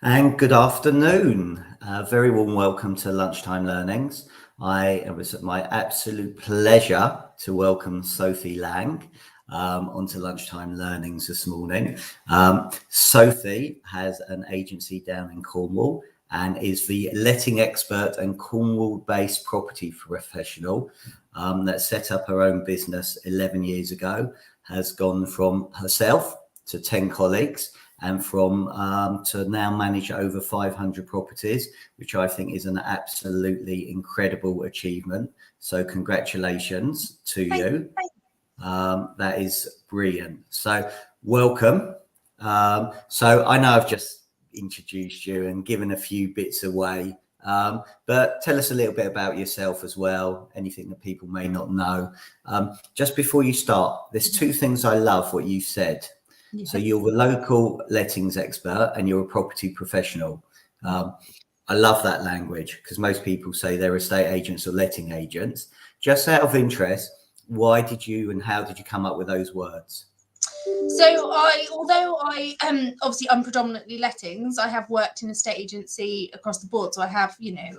And good afternoon. Very warm welcome to Lunchtime Learnings. It was my absolute pleasure to welcome Sophie Lang onto Lunchtime Learnings this morning. Sophie has an agency down in Cornwall and is the letting expert and Cornwall-based property professional that set up her own business 11 years ago, has gone from herself to 10 colleagues, and from to now manage over 500 properties, which I think is an absolutely incredible achievement. So congratulations to you. That is brilliant. So welcome. So I know I've just introduced you and given a few bits away, but tell us a little bit about yourself as well, anything that people may not know. Just before you start, there's two things I love what you said. Yes. So you're the local lettings expert and you're a property professional. I love that language because most people say they're estate agents or letting agents. Just out of interest, why did you and how did you come up with those words? So although I obviously I'm predominantly lettings, I have worked in a estate agency across the board. So I have,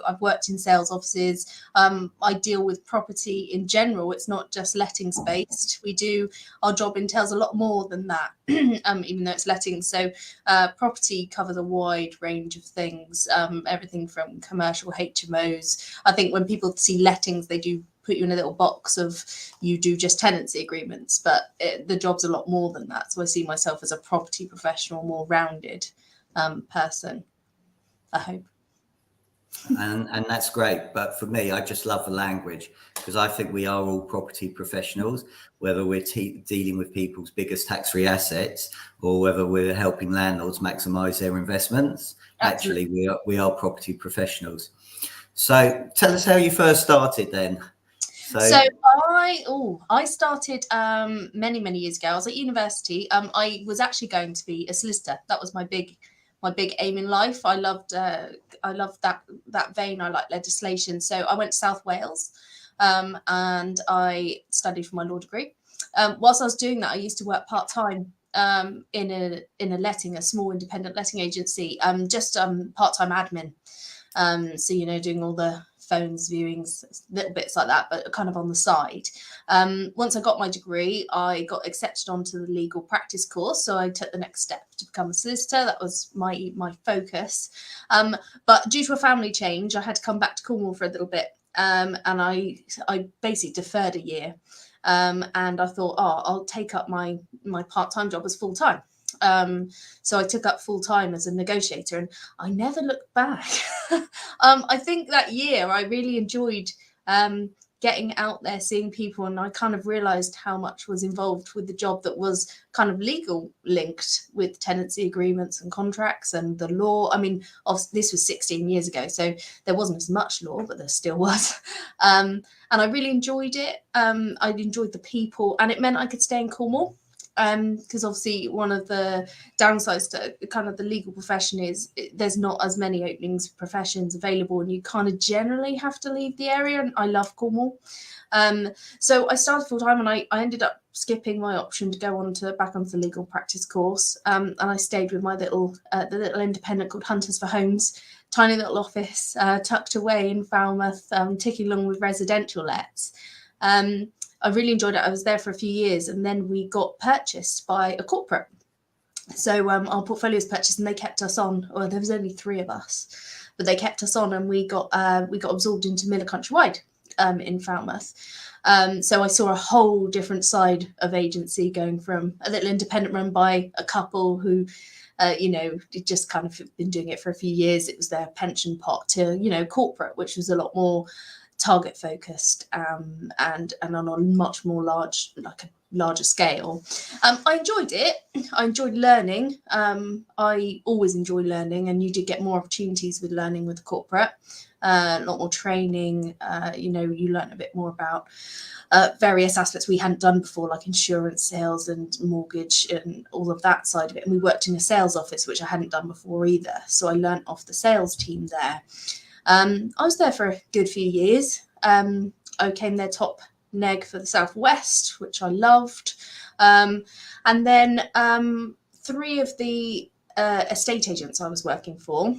I've worked in sales offices. I deal with property in general. It's not just lettings based. Our job entails a lot more than that, even though it's lettings. So property covers a wide range of things, everything from commercial HMOs. I think when people see lettings, they do put you in a little box of you do just tenancy agreements, but the job's a lot more than that. So I see myself as a property professional, more rounded person, I hope. And that's great. But for me, I just love the language because I think we are all property professionals, whether we're dealing with people's biggest tax-free assets or whether we're helping landlords maximize their investments. Absolutely. Actually, we are property professionals. So tell us how you first started then. So I started many years ago. I was at university. I was actually going to be a solicitor. That was my big aim in life. I loved that vein. I like legislation. So I went to South Wales, and I studied for my law degree. Whilst I was doing that, I used to work part-time in a small independent letting agency, just part-time admin. So doing all the phones, viewings, little bits like that, but kind of on the side. Once I got my degree, I got accepted onto the legal practice course. So I took the next step to become a solicitor. That was my focus. But due to a family change, I had to come back to Cornwall for a little bit. And I basically deferred a year. And I thought, I'll take up my part-time job as full-time. So I took up full-time as a negotiator, and I never looked back. I think that year I really enjoyed getting out there, seeing people, and I kind of realized how much was involved with the job that was kind of legal linked with tenancy agreements and contracts and the law. I mean, this was 16 years ago, so there wasn't as much law, but there still was. And I really enjoyed it. I enjoyed the people, and it meant I could stay in Cornwall. Because obviously one of the downsides to kind of the legal profession is there's not as many openings professions available, and you kind of generally have to leave the area. And I love Cornwall, so I started full time, and I ended up skipping my option to go back onto the legal practice course, and I stayed with my the little independent called Hunters for Homes, tiny little office tucked away in Falmouth, ticking along with residential lets. I really enjoyed it. I was there for a few years, and then we got purchased by a corporate. So our portfolio was purchased, and they kept us on. Or there was only 3 of us, but they kept us on, and we got absorbed into Miller Countrywide in Falmouth. So I saw a whole different side of agency, going from a little independent run by a couple who, just kind of been doing it for a few years. It was their pension pot, to corporate, which was a lot more target focused and on a much more larger scale. I enjoyed it. I enjoyed learning. I always enjoy learning, and you did get more opportunities with learning with the corporate. A lot more training. You learn a bit more about various aspects we hadn't done before, like insurance, sales, and mortgage, and all of that side of it. And we worked in a sales office, which I hadn't done before either. So I learned off the sales team there. I was there for a good few years. I became their top neg for the Southwest, which I loved. And then 3 of the estate agents I was working for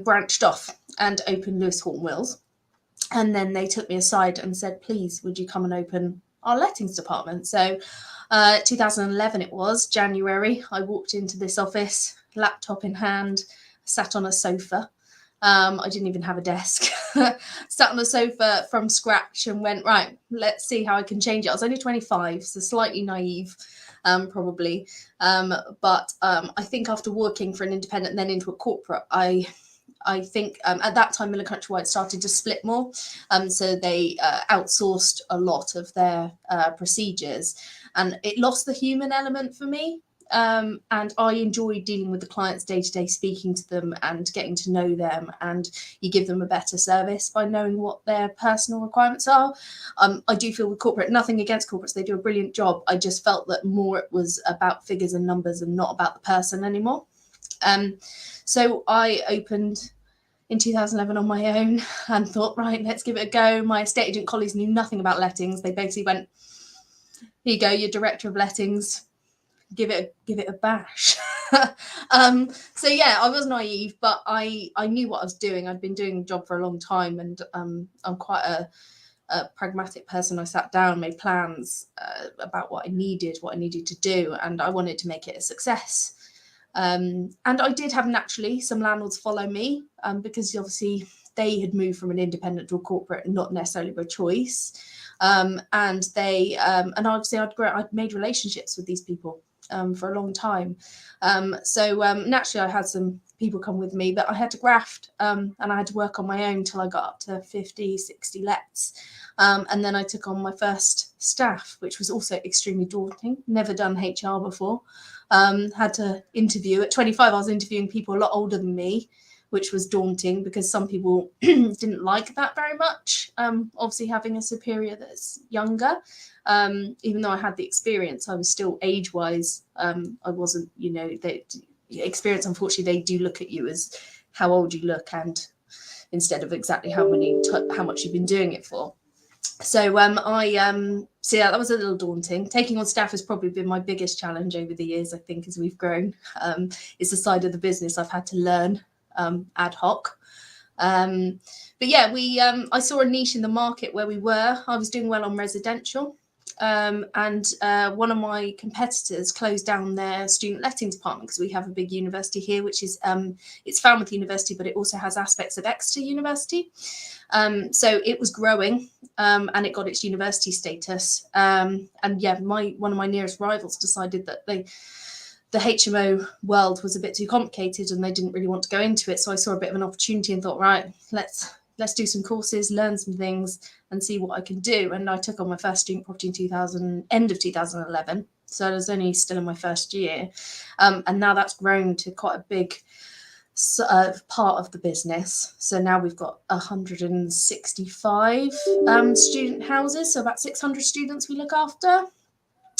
branched off and opened Lewis Horton Wills. And then they took me aside and said, please, would you come and open our lettings department? So 2011 it was, January, I walked into this office, laptop in hand, sat on a sofa. I didn't even have a desk. Sat on a sofa from scratch and went, right, let's see how I can change it. I was only 25, so slightly naive, probably. But I think after working for an independent and then into a corporate, I think at that time Miller Countrywide started to split more. So they outsourced a lot of their procedures, and it lost the human element for me. And I enjoy dealing with the clients day to day, speaking to them and getting to know them, and you give them a better service by knowing what their personal requirements are. I do feel with corporate, nothing against corporates, they do a brilliant job. I just felt that more it was about figures and numbers and not about the person anymore. So I opened in 2011 on my own and thought, right, let's give it a go. My estate agent colleagues knew nothing about lettings. They basically went, here you go, you're director of lettings, give it a bash. So yeah, I was naive, but I knew what I was doing. I'd been doing the job for a long time, and I'm quite a pragmatic person. I sat down, made plans about what I needed to do, and I wanted to make it a success. And I did have naturally some landlords follow me because obviously they had moved from an independent to a corporate, not necessarily by choice. And they and obviously I'd made relationships with these people for a long time. So naturally I had some people come with me, but I had to graft and I had to work on my own till I got up to 50, 60 lets. And then I took on my first staff, which was also extremely daunting. Never done HR before. Had to interview. At 25, I was interviewing people a lot older than me, which was daunting because some people didn't like that very much. Obviously, having a superior that's younger, even though I had the experience, I was still age-wise. I wasn't, experience, unfortunately, they do look at you as how old you look and instead of exactly how much you've been doing it for. So so yeah, that was a little daunting. Taking on staff has probably been my biggest challenge over the years, I think, as we've grown. It's the side of the business I've had to learn ad hoc. But yeah, I saw a niche in the market where we were. I was doing well on residential. And one of my competitors closed down their student letting department because we have a big university here, which is it's Falmouth University, but it also has aspects of Exeter University. So it was growing and it got its university status. And yeah, one of my nearest rivals decided that the HMO world was a bit too complicated and they didn't really want to go into it. So I saw a bit of an opportunity and thought, right, let's do some courses, learn some things and see what I can do. And I took on my first student property in end of 2011. So I was only still in my first year. And now that's grown to quite a big part of the business. So now we've got 165 student houses. So about 600 students we look after.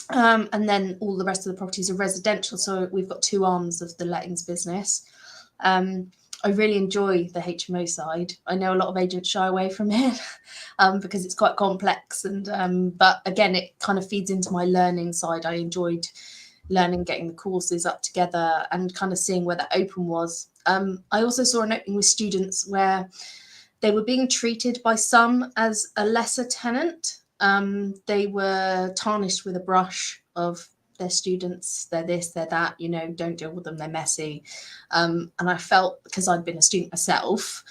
And then all the rest of the properties are residential. So we've got two arms of the lettings business. I really enjoy the HMO side. I know a lot of agents shy away from it because it's quite complex. But again, it kind of feeds into my learning side. I enjoyed learning, getting the courses up together and kind of seeing where that open was. I also saw an opening with students where they were being treated by some as a lesser tenant. They were tarnished with a brush of their students, they're this, they're that, don't deal with them, they're messy. And I felt, because I'd been a student myself,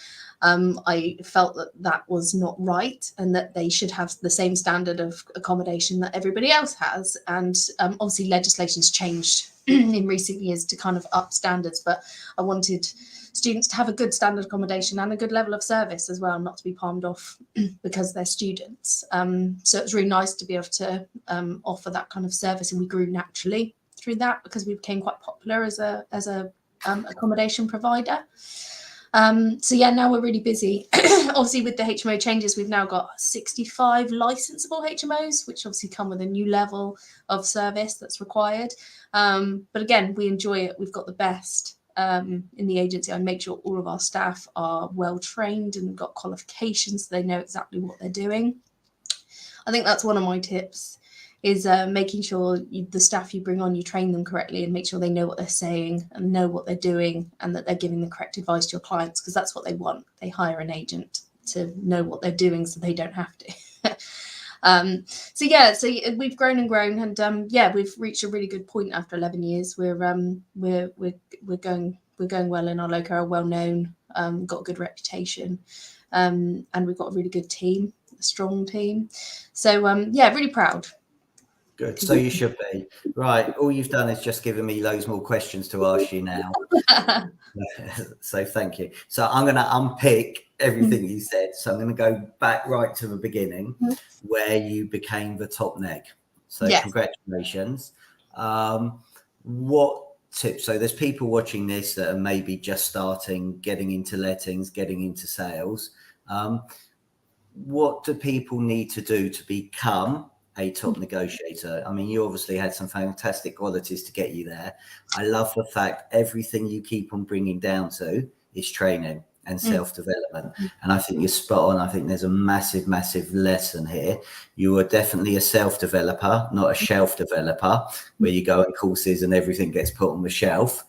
I felt that was not right and that they should have the same standard of accommodation that everybody else has. And obviously legislation's changed in recent years to kind of up standards, but I wanted students to have a good standard accommodation and a good level of service as well, not to be palmed off because they're students. So it was really nice to be able to offer that kind of service, and we grew naturally through that because we became quite popular as a accommodation provider. So yeah, now we're really busy. Obviously with the HMO changes, we've now got 65 licensable HMOs, which obviously come with a new level of service that's required. But again, we enjoy it. We've got the best in the agency. I make sure all of our staff are well trained and got qualifications so they know exactly what they're doing. I think that's one of my tips is making sure the staff you bring on, you train them correctly and make sure they know what they're saying and know what they're doing, and that they're giving the correct advice to your clients, because that's what they want. They hire an agent to know what they're doing so they don't have to. So we've grown and grown, and we've reached a really good point after 11 years. We're going well in our local, are well known, got a good reputation, and we've got a really good team, a strong team. So really proud. Good. So you should be. Right. All you've done is just given me loads more questions to ask you now. So thank you. So I'm going to unpick everything you said. So I'm going to go back right to the beginning where you became the top neg. So yes. Congratulations. What tips? So there's people watching this that are maybe just starting, getting into lettings, getting into sales. What do people need to do to become a top negotiator? I mean, you obviously had some fantastic qualities to get you there. I love the fact everything you keep on bringing down to is training and self-development. And I think you're spot on. I think there's a massive, massive lesson here. You are definitely a self-developer, not a shelf developer, where you go on courses and everything gets put on the shelf.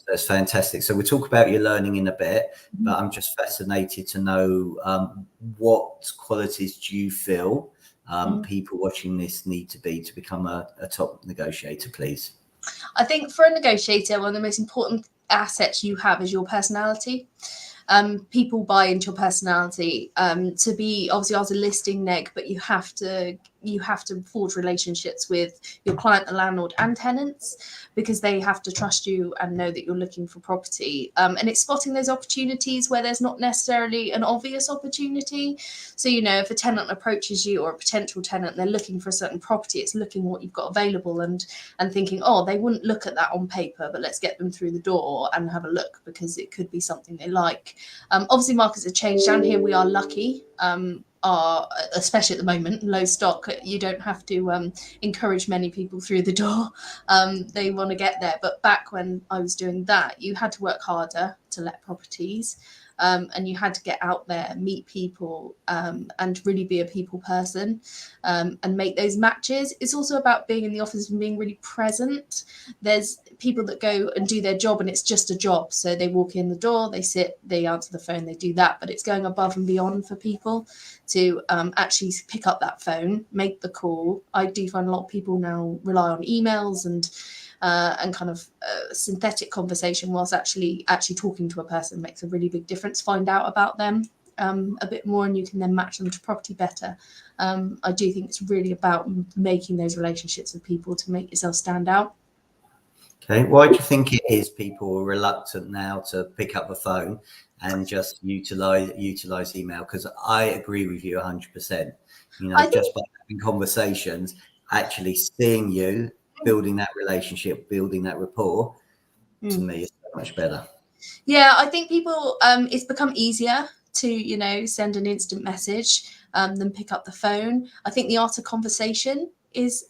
That's fantastic. So we'll talk about your learning in a bit, but I'm just fascinated to know what qualities do you feel people watching this need to be to become a top negotiator, please? I think for a negotiator, one of the most important assets you have is your personality. People buy into your personality. To be, obviously I was a listing neg, but you have to forge relationships with your client, the landlord, and tenants, because they have to trust you and know that you're looking for property. And it's spotting those opportunities where there's not necessarily an obvious opportunity. So, you know, if a tenant approaches you, or a potential tenant, they're looking for a certain property, it's looking what you've got available and thinking, oh, they wouldn't look at that on paper, but let's get them through the door and have a look, because it could be something they like. Obviously markets have changed down here. We are lucky, especially at the moment, low stock. You don't have to encourage many people through the door. They want to get there. But back when I was doing that, you had to work harder to let properties. And you had to get out there, meet people, and really be a people person, and make those matches. It's also about being in the office and being really present. There's people that go and do their job and it's just a job. So they walk in the door, they sit, they answer the phone, they do that. But it's going above and beyond for people to actually pick up that phone, make the call. I do find a lot of people now rely on emails and kind of synthetic conversation, whilst actually talking to a person makes a really big difference. Find out about them a bit more, and you can then match them to property better. I do think it's really about making those relationships with people to make yourself stand out. Okay, why do you think it is people are reluctant now to pick up the phone and just utilize email? Because I agree with you 100%. You know, just by having conversations, actually seeing you, building that relationship, building that rapport, to me is so much better. Yeah, I think people, it's become easier to, you know, send an instant message than pick up the phone. I think the art of conversation is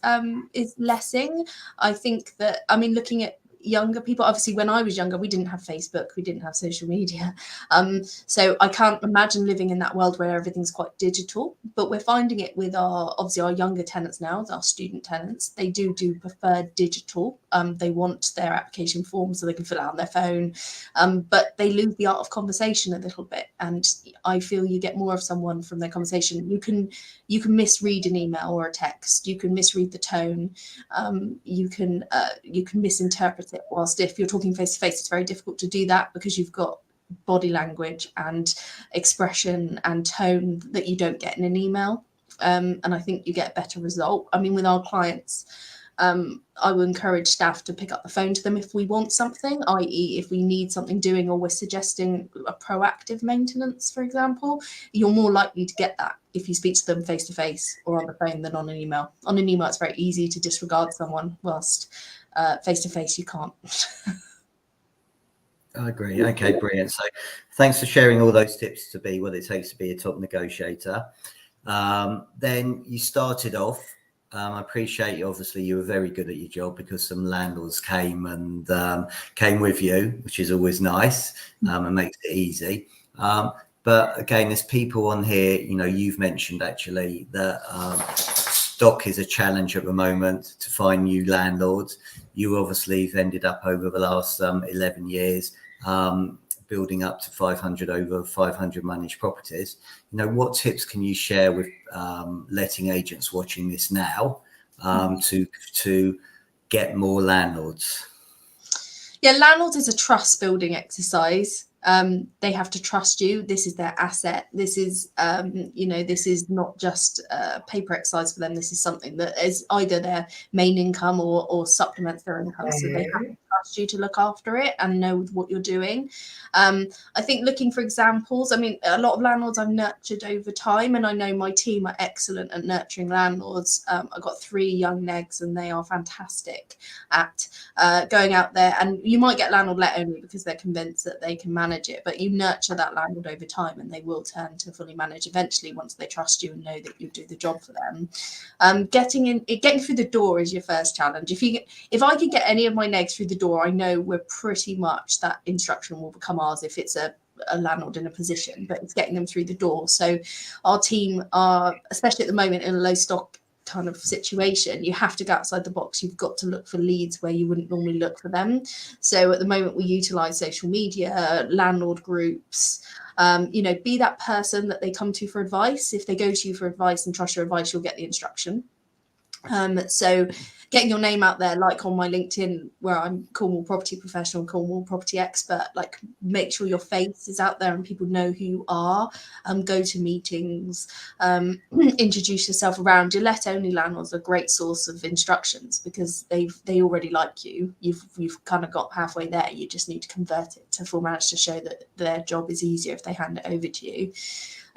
lessing. I think that, I mean, looking at younger people, obviously when I was younger, we didn't have Facebook, we didn't have social media, so I can't imagine living in that world where everything's quite digital. But we're finding it with our younger tenants now, our student tenants. They do prefer digital. They want their application form so they can fill it out on their phone, but they lose the art of conversation a little bit. And I feel you get more of someone from their conversation. You can misread an email or a text, you can misread the tone, you can misinterpret it. Whilst if you're talking face to face, it's very difficult to do that, because you've got body language and expression and tone that you don't get in an email. And I think you get a better result. I mean, with our clients, I will encourage staff to pick up the phone to them if we want something, i.e. if we need something doing, or we're suggesting a proactive maintenance, for example. You're more likely to get that if you speak to them face to face or on the phone than on an email. On an email, it's very easy to disregard someone, whilst face to face you can't. I agree. Okay, brilliant. So thanks for sharing all those tips to be what it takes to be a top negotiator. Then you started off, I appreciate you, obviously you were very good at your job, because some landlords came came with you, which is always nice, and makes it easy. But again, there's people on here, you know, you've mentioned actually that stock is a challenge at the moment to find new landlords. You obviously have ended up over the last 11 years building up to over 500 managed properties. You know, what tips can you share with letting agents watching this now to get more landlords? Yeah, landlords is a trust building exercise. They have to trust you. This is their asset. This is, this is not just a paper exercise for them. This is something that is either their main income or supplements their income. So they have to trust you to look after it and know what you're doing. I think looking for examples. I mean, a lot of landlords I've nurtured over time, and I know my team are excellent at nurturing landlords. I've got 3 young negs, and they are fantastic at going out there. And you might get landlord let only because they're convinced that they can manage it, but you nurture that landlord over time and they will turn to fully manage eventually once they trust you and know that you do the job for them. Getting through the door is your first challenge. If I can get any of my negs through the door, I know we're pretty much that instruction will become ours if it's a landlord in a position, but it's getting them through the door. So our team are, especially at the moment in a low stock kind of situation, you have to go outside the box. You've got to look for leads where you wouldn't normally look for them. So at the moment we utilize social media, landlord groups, be that person that they come to for advice. If they go to you for advice and trust your advice, you'll get the instruction. So getting your name out there, like on my LinkedIn, where I'm Cornwall property professional, Cornwall property expert, like make sure your face is out there and people know who you are. Go to meetings, introduce yourself around. Your let only landlords are a great source of instructions because they already like you. You've kind of got halfway there. You just need to convert it to full manage to show that their job is easier if they hand it over to you.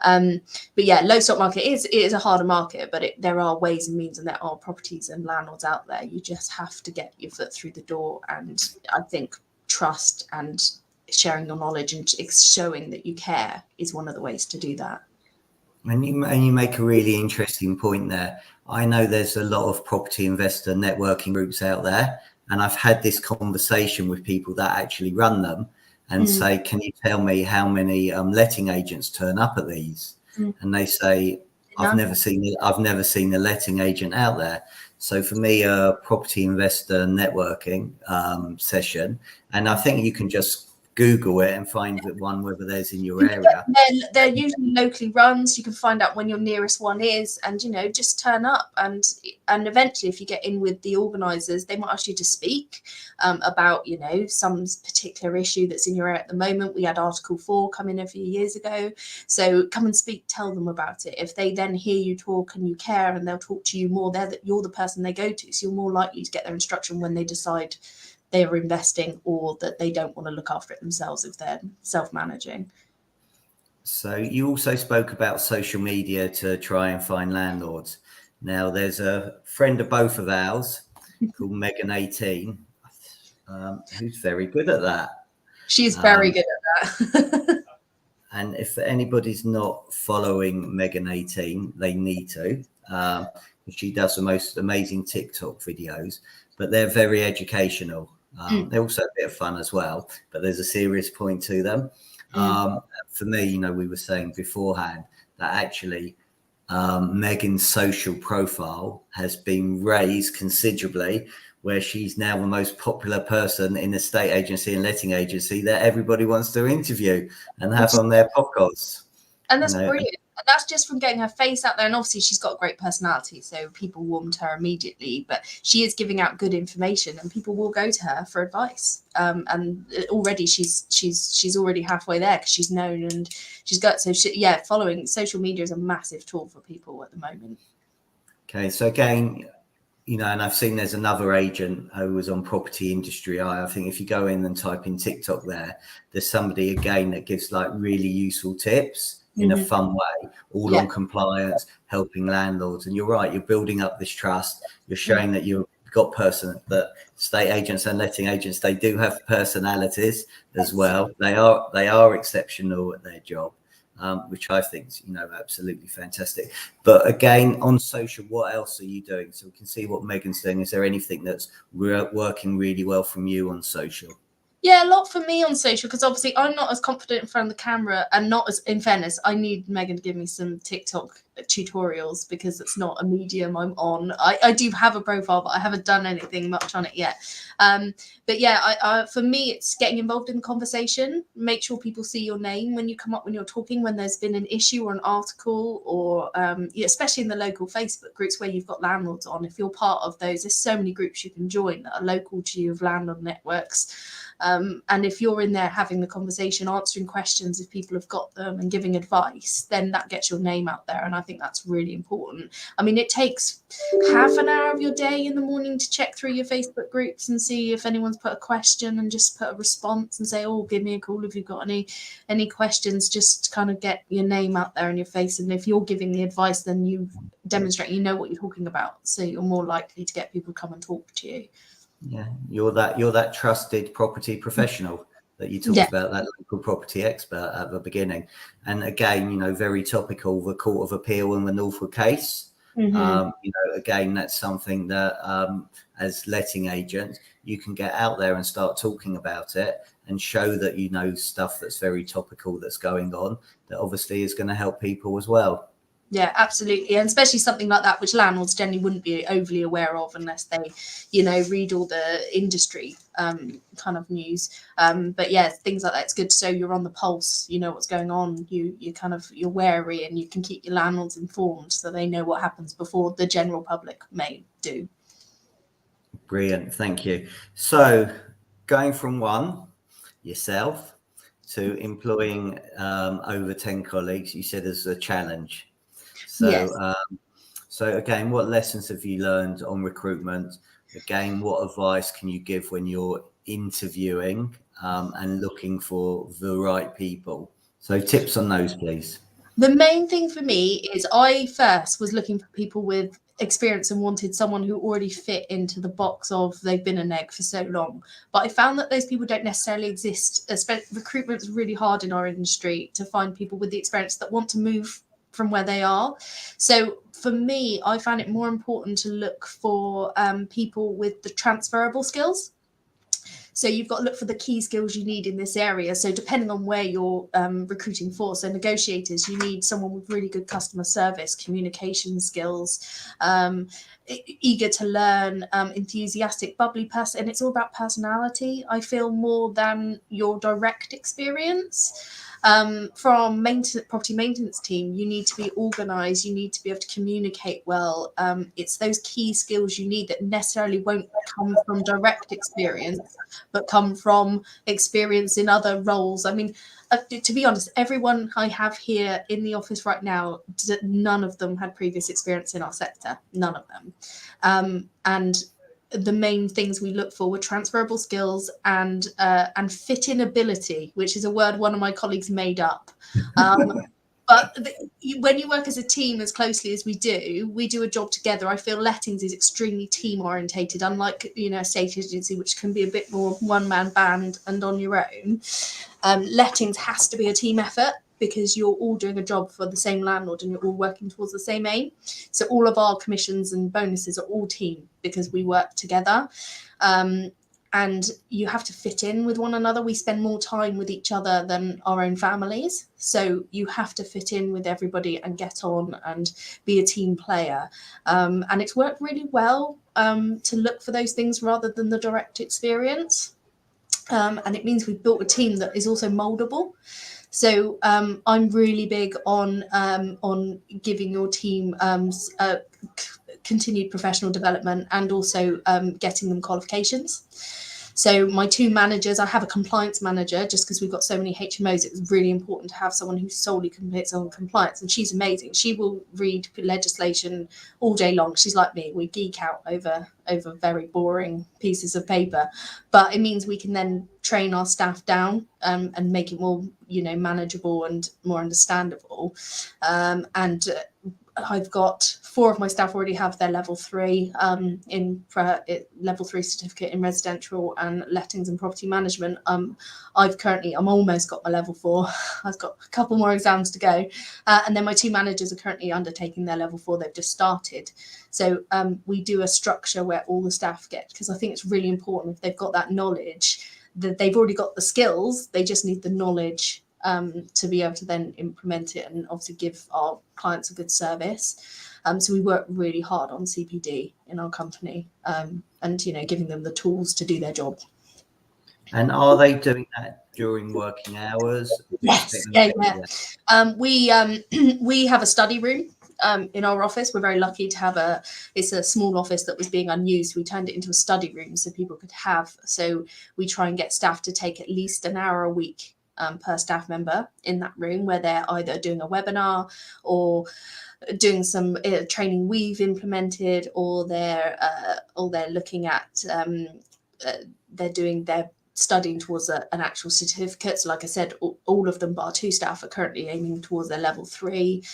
But yeah, low stock market is a harder market, but there are ways and means, and there are properties and landlords out there. You just have to get your foot through the door, and I think trust and sharing your knowledge and showing that you care is one of the ways to do that. And you make a really interesting point there. I know there's a lot of property investor networking groups out there, and I've had this conversation with people that actually run them and say, can you tell me how many letting agents turn up at these? And they say, I've never seen a letting agent out there. So for me, a property investor networking session, and I think you can just Google it and find one, whether there's in your area. They're usually locally run, so you can find out when your nearest one is, and just turn up. And eventually, if you get in with the organisers, they might ask you to speak about some particular issue that's in your area at the moment. We had Article 4 come in a few years ago, so come and speak, tell them about it. If they then hear you talk and you care, and they'll talk to you more, you're the person they go to, so you're more likely to get their instruction when they decide they are investing or that they don't want to look after it themselves if they're self-managing. So you also spoke about social media to try and find landlords. Now there's a friend of both of ours called Megan18, who's very good at that. She's very good at that. And if anybody's not following Megan18, they need to. She does the most amazing TikTok videos, but they're very educational. They're also a bit of fun as well, but there's a serious point to them. For me, we were saying beforehand that actually Megan's social profile has been raised considerably, where she's now the most popular person in the estate agency and letting agency that everybody wants to interview and have on their podcasts. And that's brilliant. And that's just from getting her face out there. And obviously she's got a great personality, so people warm to her immediately. But she is giving out good information, and people will go to her for advice. And already she's already halfway there because she's known and she's got. So following social media is a massive tool for people at the moment. Okay, so again, and I've seen there's another agent who was on Property Industry Eye. I think if you go in and type in TikTok there's somebody again that gives like really useful tips in a fun way, all on compliance, helping landlords. And you're right, you're building up this trust. You're showing that you've got that estate agents and letting agents, they do have personalities as well. They are exceptional at their job. Which I think is, absolutely fantastic. But again, on social, what else are you doing? So we can see what Megan's doing. Is there anything that's working really well from you on social? Yeah, a lot for me on social, because obviously I'm not as confident in front of the camera, and not as, in fairness, I need Megan to give me some TikTok tutorials because it's not a medium I'm on. I do have a profile, but I haven't done anything much on it yet. But yeah, for me, it's getting involved in the conversation. Make sure people see your name when you come up, when you're talking, when there's been an issue or an article, or especially in the local Facebook groups where you've got landlords on. If you're part of those, there's so many groups you can join that are local to you, of landlord networks. And if you're in there having the conversation, answering questions if people have got them, and giving advice, then that gets your name out there. And I think that's really important. I mean, it takes half an hour of your day in the morning to check through your Facebook groups and see if anyone's put a question, and just put a response and say, oh, give me a call if you've got any questions. Just kind of get your name out there and your face. And if you're giving the advice, then you demonstrate you know what you're talking about. So you're more likely to get people to come and talk to you. Yeah, you're that trusted property professional that you talked about, that local property expert at the beginning. And again, very topical, the Court of Appeal and the Northwood case. Again, that's something that as letting agents, you can get out there and start talking about it and show that you know stuff that's very topical that's going on, that obviously is going to help people as well. Yeah, absolutely. And especially something like that, which landlords generally wouldn't be overly aware of unless they, read all the industry kind of news. But yeah, things like that, it's good. So you're on the pulse, you know what's going on. You're wary, and you can keep your landlords informed so they know what happens before the general public may do. Brilliant. Thank you. So going from yourself to employing over 10 colleagues, you said as a challenge. So, yes. So again, what lessons have you learned on recruitment? Again, what advice can you give when you're interviewing and looking for the right people? So tips on those, please. The main thing for me is I first was looking for people with experience and wanted someone who already fit into the box of they've been a neg for so long. But I found that those people don't necessarily exist. Recruitment's really hard in our industry to find people with the experience that want to move from where they are. So for me, I found it more important to look for people with the transferable skills. So you've got to look for the key skills you need in this area. So depending on where you're recruiting for, so negotiators, you need someone with really good customer service, communication skills, eager to learn, enthusiastic, bubbly person. And it's all about personality, I feel, more than your direct experience. From property maintenance team, you need to be organized, you need to be able to communicate well. It's those key skills you need that necessarily won't come from direct experience, but come from experience in other roles. I mean, to be honest, everyone I have here in the office right now, none of them had previous experience in our sector, none of them. And the main things we look for were transferable skills and fit-in ability, which is a word one of my colleagues made up. But when you work as a team as closely as we do a job together. I feel lettings is extremely team orientated, unlike a estate agency, which can be a bit more one-man band and on your own. Lettings has to be a team effort, because you're all doing a job for the same landlord and you're all working towards the same aim. So all of our commissions and bonuses are all team, because we work together. And you have to fit in with one another. We spend more time with each other than our own families. So you have to fit in with everybody and get on and be a team player. And it's worked really well to look for those things rather than the direct experience. And it means we've built a team that is also moldable. So I'm really big on giving your team continued professional development, and also getting them qualifications. So my two managers, I have a compliance manager, just because we've got so many HMOs, it was really important to have someone who solely commits on compliance, and she's amazing. She will read legislation all day long. She's like me, we geek out over very boring pieces of paper, but it means we can then train our staff down and make it more manageable and more understandable. I've got 4 of my staff already have their level 3 level 3 certificate in residential and lettings and property management. I'm almost got my level 4. I've got a couple more exams to go, and then my 2 managers are currently undertaking their level 4. They've just started. So we do a structure where all the staff get, because I think it's really important, if they've got that knowledge, they've already got the skills, they just need the knowledge to be able to then implement it and obviously give our clients a good service. So we work really hard on CPD in our company, and giving them the tools to do their job. And are they doing that during working hours? Yes, we have a study room in our office. We're very lucky to have it's a small office that was being unused. We turned it into a study room so people could have. So we try and get staff to take at least an hour a week per staff member in that room, where they're either doing a webinar or doing some training we've implemented, or they're looking at they're studying towards an actual certificate. So like I said, all of them bar 2 staff are currently aiming towards their level 3.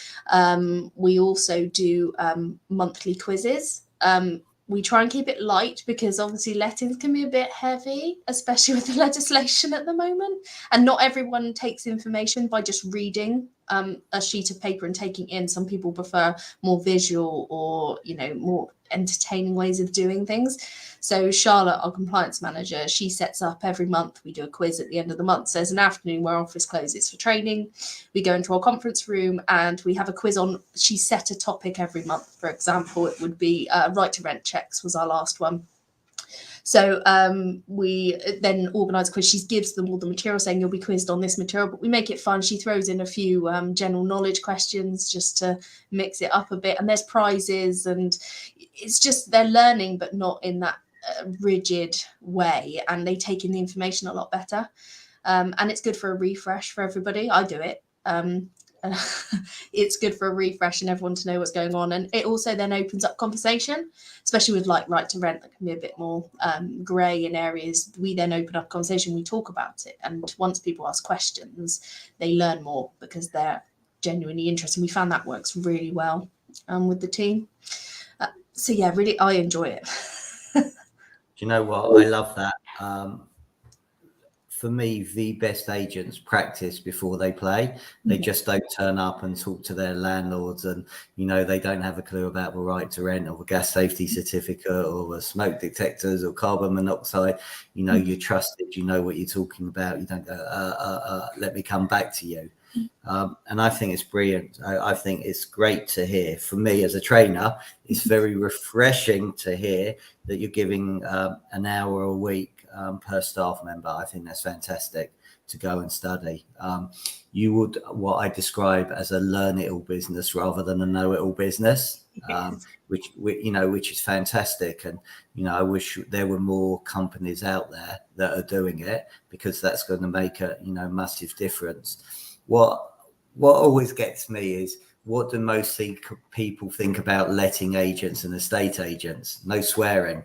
We also do monthly quizzes. We try and keep it light because obviously lettings can be a bit heavy, especially with the legislation at the moment. And not everyone takes information by just reading a sheet of paper and taking in. Some people prefer more visual or, more entertaining ways of doing things. So Charlotte, our compliance manager, she sets up every month. We do a quiz at the end of the month. So there's an afternoon where our office closes for training. We go into our conference room and we have a quiz on. She set a topic every month. For example, it would be right to rent checks was our last one. So we then organise a quiz. She gives them all the material saying you'll be quizzed on this material, but we make it fun. She throws in a few general knowledge questions just to mix it up a bit. And there's prizes, and it's just they're learning, but not in that rigid way. And they take in the information a lot better. And it's good for a refresh for everybody. I do it. It's good for a refresh and everyone to know what's going on. And it also then opens up conversation, especially with like right to rent that can be a bit more grey in areas. We then open up conversation, we talk about it. And once people ask questions, they learn more because they're genuinely interested. We found that works really well with the team. So yeah, really, I enjoy it. Do you know what? I love that. For me, the best agents practice before they play. They just don't turn up and talk to their landlords, and they don't have a clue about the right to rent or the gas safety certificate or the smoke detectors or carbon monoxide. You're trusted, you know what you're talking about. You don't go, let me come back to you. And I think it's brilliant. I think it's great to hear. For me as a trainer, it's very refreshing to hear that you're giving an hour a week per staff member. I think that's fantastic to go and study. You would what I describe as a learn it all business rather than a know it all business, which is fantastic. And I wish there were more companies out there that are doing it, because that's going to make a massive difference. What always gets me is, what do most people think about letting agents and estate agents? No swearing,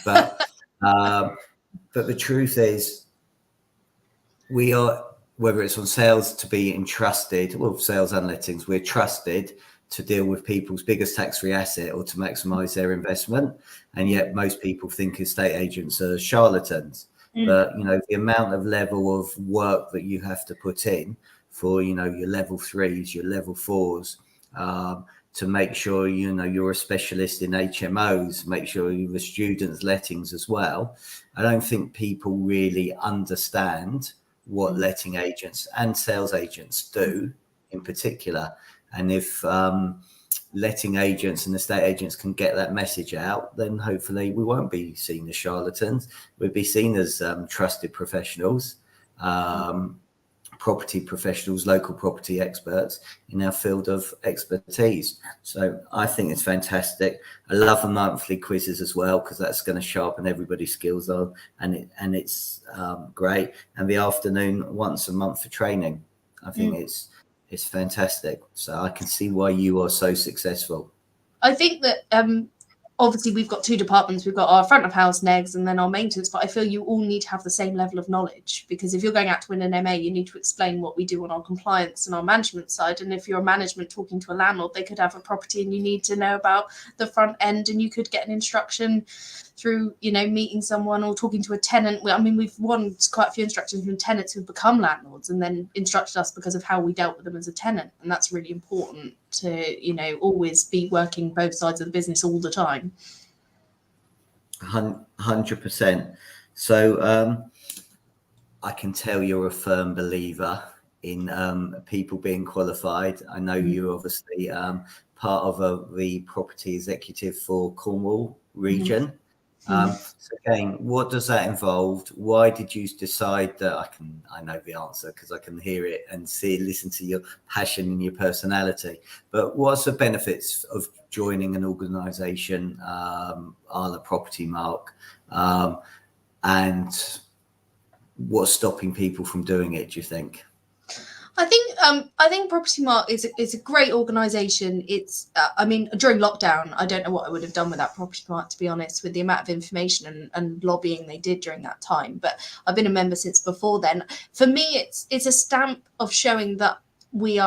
but but the truth is, we are, whether it's on sales, to be entrusted, well, sales and lettings, we're trusted to deal with people's biggest tax-free asset or to maximize their investment. And yet most people think estate agents are charlatans. But the amount of level of work that you have to put in for your level 3s, your level 4s, to make sure you're a specialist in HMOs, make sure you're the students lettings as well. I don't think people really understand what letting agents and sales agents do in particular. And if letting agents and estate agents can get that message out, then hopefully we won't be seen as charlatans. We'll be seen as trusted professionals, property professionals, local property experts in our field of expertise. So I think it's fantastic. I love the monthly quizzes as well, because that's going to sharpen everybody's skills on, and it's great. And the afternoon once a month for training, I think it's fantastic. So I can see why you are so successful. I think that obviously we've got 2 departments. We've got our front of house negs and then our maintenance, but I feel you all need to have the same level of knowledge, because if you're going out to win an MA, you need to explain what we do on our compliance and our management side. And if you're a management talking to a landlord, they could have a property and you need to know about the front end, and you could get an instruction through meeting someone or talking to a tenant. I mean, we've won quite a few instructions from tenants who've become landlords and then instructed us because of how we dealt with them as a tenant. And that's really important to always be working both sides of the business all the time. 100%. So I can tell you're a firm believer in people being qualified. I know you're obviously part of the property executive for Cornwall region. So again, what does that involve? Why did you decide that? I know the answer because I can hear it and listen to your passion and your personality. But what's the benefits of joining an organisation, the Property Mark, and what's stopping people from doing it, do you think? I think Property Mart is a great organisation. It's I mean, during lockdown, I don't know what I would have done without Property Mart, to be honest, with the amount of information and lobbying they did during that time. But I've been a member since before then. For me, it's a stamp of showing that we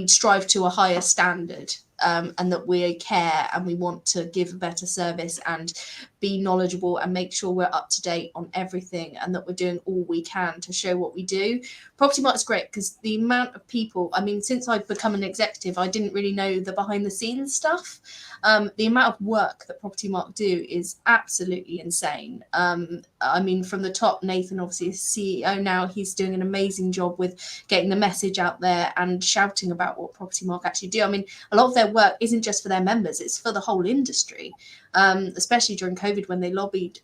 strive to a higher standard, and that we care and we want to give a better service and be knowledgeable and make sure we're up to date on everything, and that we're doing all we can to show what we do. Property Mart is great because the amount of people, I mean, since I've become an executive, I didn't really know the behind the scenes stuff. The amount of work that Property Mart do is absolutely insane. I mean, from the top, Nathan, obviously is CEO now, he's doing an amazing job with getting the message out there and shouting about what Property Mart actually do. I mean, a lot of their work isn't just for their members, it's for the whole industry. Especially during COVID when they lobbied,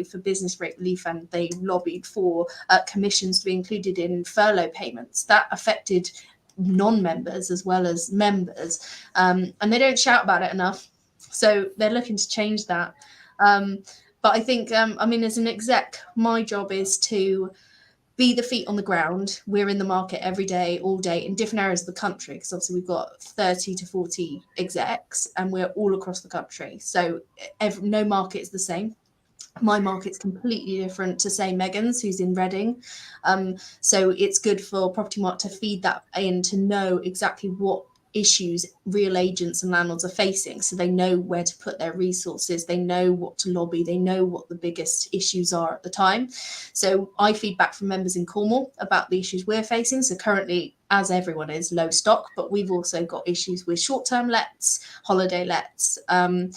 for business rate relief, and they lobbied for commissions to be included in furlough payments. That affected non-members as well as members, and they don't shout about it enough. So they're looking to change that. But I think, as an exec, my job is to be the feet on the ground. We're in the market every day, all day, in different areas of the country, because obviously we've got 30 to 40 execs and we're all across the country. So no market is the same. My market's completely different to, say, Megan's, who's in Reading. So it's good for Property Mart to feed that in, to know exactly what issues real agents and landlords are facing, so they know where to put their resources, they know what to lobby, they know what the biggest issues are at the time. So I feed back from members in Cornwall about the issues we're facing. So currently, as everyone is, low stock, but we've also got issues with short-term lets, holiday lets, and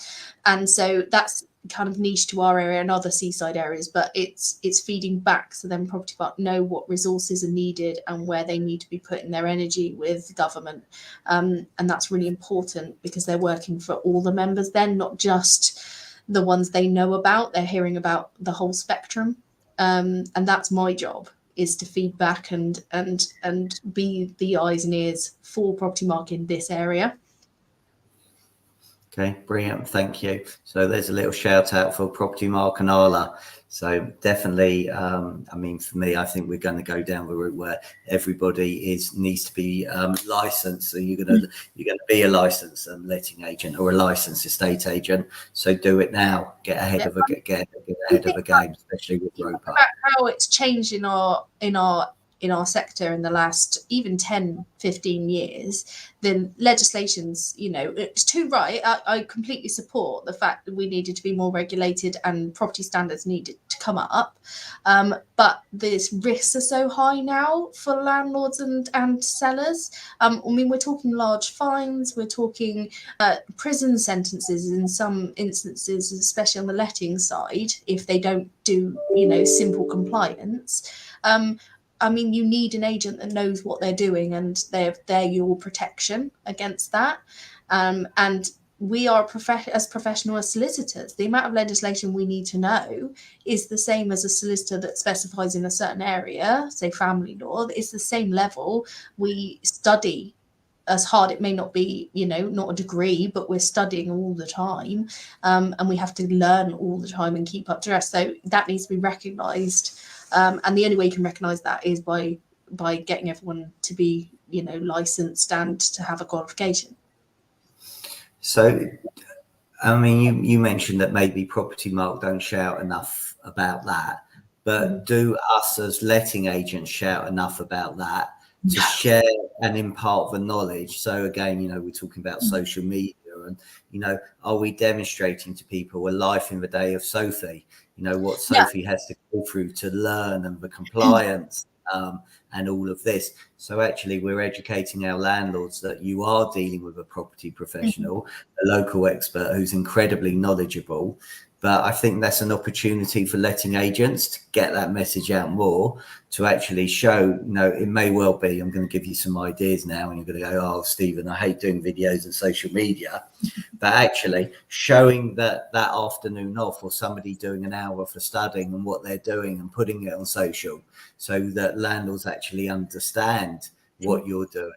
so that's kind of niche to our area and other seaside areas, but it's feeding back, so then Property Mart know what resources are needed and where they need to be putting their energy with government, and that's really important because they're working for all the members then, not just the ones they know about. They're hearing about the whole spectrum, and that's my job, is to feed back and be the eyes and ears for Property Mart in this area. Okay, brilliant. Thank you. So there's a little shout out for Property Mark and Arla. So definitely, for me, I think we're going to go down the route where everybody needs to be licensed. So you're going to be a licensed letting agent or a licensed estate agent. So do it now. Get ahead of the game, especially with ROPA. How it's changed in our sector in the last even 10, 15 years, then legislation's, it's too right. I completely support the fact that we needed to be more regulated and property standards needed to come up. But these risks are so high now for landlords and sellers. We're talking large fines, we're talking prison sentences in some instances, especially on the letting side, if they don't do, simple compliance. You need an agent that knows what they're doing, and they're your protection against that. And we are as professional as solicitors. The amount of legislation we need to know is the same as a solicitor that specifies in a certain area, say family law. It's the same level. We study as hard. It may not be, not a degree, but we're studying all the time, and we have to learn all the time and keep up to date. So that needs to be recognised. And the only way you can recognise that is by getting everyone to be, licensed and to have a qualification. So, you mentioned that maybe Property Mark don't shout enough about that, but do us as letting agents shout enough about that to share and impart the knowledge? So again, we're talking about social media, and are we demonstrating to people a life in the day of Sophie? What Sophie has to go through to learn, and the compliance and all of this. So actually we're educating our landlords that you are dealing with a property professional, a local expert who's incredibly knowledgeable, But I think that's an opportunity for letting agents to get that message out more, to actually show, it may well be, I'm going to give you some ideas now, and you're going to go, oh, Stephen, I hate doing videos and social media. But actually showing that afternoon off, or somebody doing an hour for studying and what they're doing, and putting it on social, so that landlords actually understand what you're doing.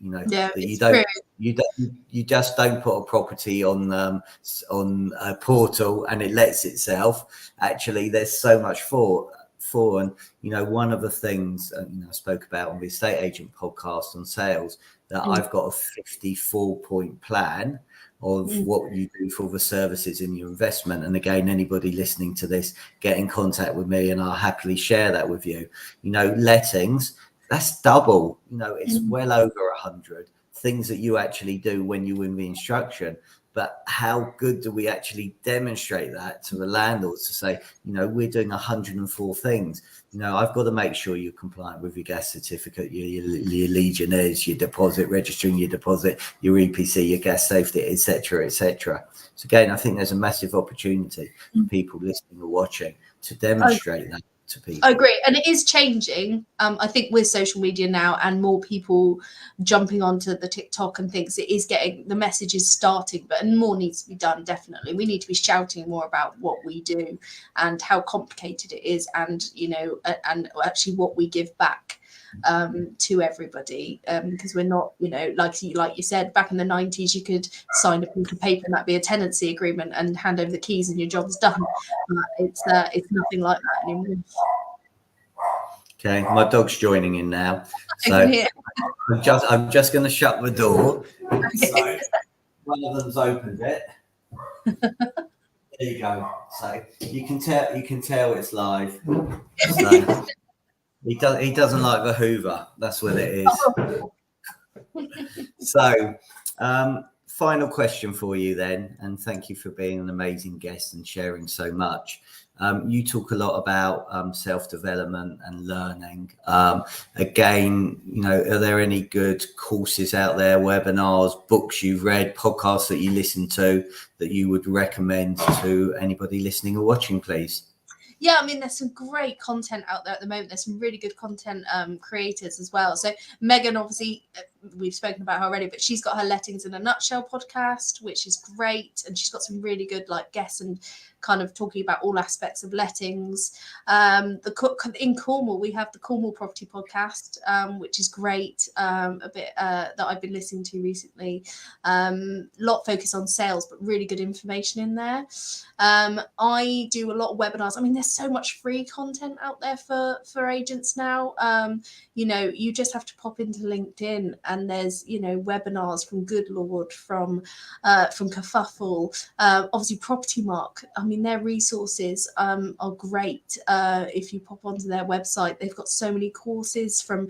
That you just don't put a property on a portal and it lets itself. Actually, there's so much for and one of the things I spoke about on the estate agent podcast on sales, that I've got a 54-point plan of what you do for the services in your investment. And again, anybody listening to this, get in contact with me and I'll happily share that with you. Lettings, that's double, it's well over 100 things that you actually do when you win the instruction. But how good do we actually demonstrate that to the landlords to say, we're doing 104 things. I've got to make sure you're compliant with your gas certificate, your Legionnaires, your deposit, registering your deposit, your EPC, your gas safety, etc., etc. So again, I think there's a massive opportunity for people listening or watching to demonstrate that to people. I agree, and it is changing. I think with social media now and more people jumping onto the TikTok and things, it is getting, the message is starting, but more needs to be done. Definitely, we need to be shouting more about what we do and how complicated it is, and and actually what we give back to everybody, because we're not, like you said, back in the 90s, you could sign a piece of paper and that'd be a tenancy agreement and hand over the keys and your job's done. It's nothing like that anymore. Okay, my dog's joining in now, so I'm just going to shut the door. So one of them's opened it. There you go. So you can tell it's live. So, he doesn't like the Hoover. That's what it is. So, final question for you then, and thank you for being an amazing guest and sharing so much. You talk a lot about self-development and learning. Again, are there any good courses out there, webinars, books you've read, podcasts that you listen to that you would recommend to anybody listening or watching, please? Yeah, I mean, there's some great content out there at the moment. There's some really good content creators as well. So Megan, obviously, we've spoken about her already, but she's got her Lettings in a Nutshell podcast, which is great. And she's got some really good guests and kind of talking about all aspects of lettings. In Cornwall, we have the Cornwall Property Podcast, which is great. A bit that I've been listening to recently. Lot focus on sales, but really good information in there. I do a lot of webinars. I mean, there's so much free content out there for agents now. You just have to pop into LinkedIn and there's, webinars from Good Lord, from Kerfuffle, obviously Property Mark. I mean, their resources are great. If you pop onto their website, they've got so many courses from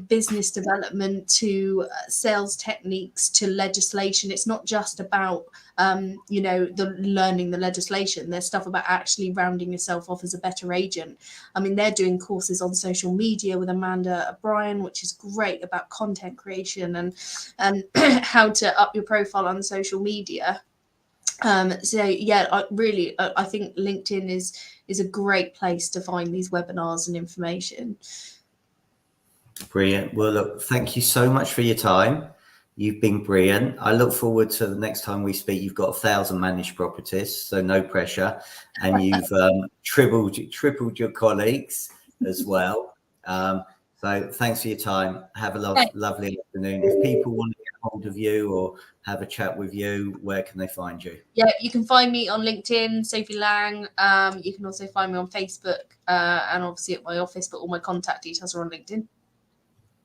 business development to sales techniques to legislation. It's not just about learning the legislation. There's stuff about actually rounding yourself off as a better agent. I mean, they're doing courses on social media with Amanda O'Brien, which is great, about content creation and how to up your profile on social media. So yeah, I think LinkedIn is a great place to find these webinars and information. Brilliant. Well, look, thank you so much for your time. You've been brilliant. I look forward to the next time we speak. You've got 1,000 managed properties, so no pressure, and you've tripled your colleagues as well. So thanks for your time. Have a lovely afternoon. If people want to get hold of you or have a chat with you, where can they find you? Yeah, you can find me on LinkedIn, Sophie Lang. You can also find me on Facebook and obviously at my office, but all my contact details are on LinkedIn.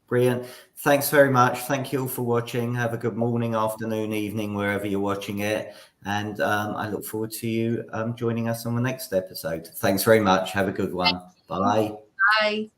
Brilliant. Thanks very much. Thank you all for watching. Have a good morning, afternoon, evening, wherever you're watching it. And I look forward to you joining us on the next episode. Thanks very much. Have a good one. Bye. Bye.